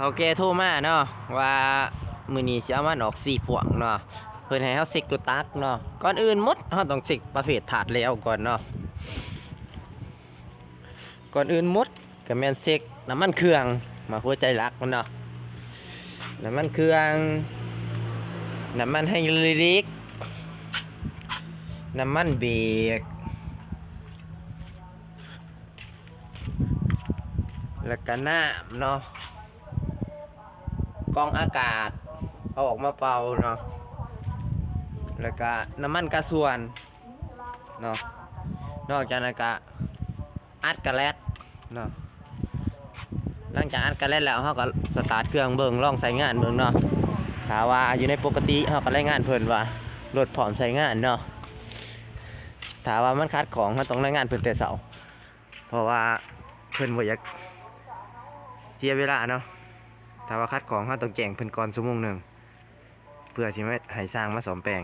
เฒ่าแก่โทรมาเนาะว่ามื้อนี้สิเอามันออก4พวงเนาะเพิ่นให้เฮาเช็กตัวตักเนาะก่อนอื่นหมดเฮาต้องเช็กประเภทถาดแล้วก่อนเนาะก่อนอื่นหมดก็แม่นเช็กน้ำมันเครื่องมาหัวใจหลักมันเนาะน้ำมันเครื่องน้ำมันไฮดรอลิกน้ำมันเบรกแล้วก็น้ำเนาะกรองอากาศเอาออกมาเป่าเนาะแล้วก็น้ำมันกระส่วนเนาะนอกจากนั้นก็อัดกระแลดเนาะหลังจากอัดกระแลดแล้วเขาก็สตาร์ทเครื่องเบิ่งลองใช้งานเบิ่งเนาะถ้าว่าอยู่ในปกติเขาก็รายงานเพิ่นว่ารถพร้อมใช้งานเนาะถ้าว่ามันคัดของเขาต้องรายงานเพิ่นแต่เช้าเพราะว่าเพิ่นบ่อยากเสียเวลาเนาะถ้าว่าคัดของเขาต้องแจ้งเพิ่นก่อนชั่วโมงหนึ่งเพื่อสิไม่ให้สร้างมาซ่อมแปลง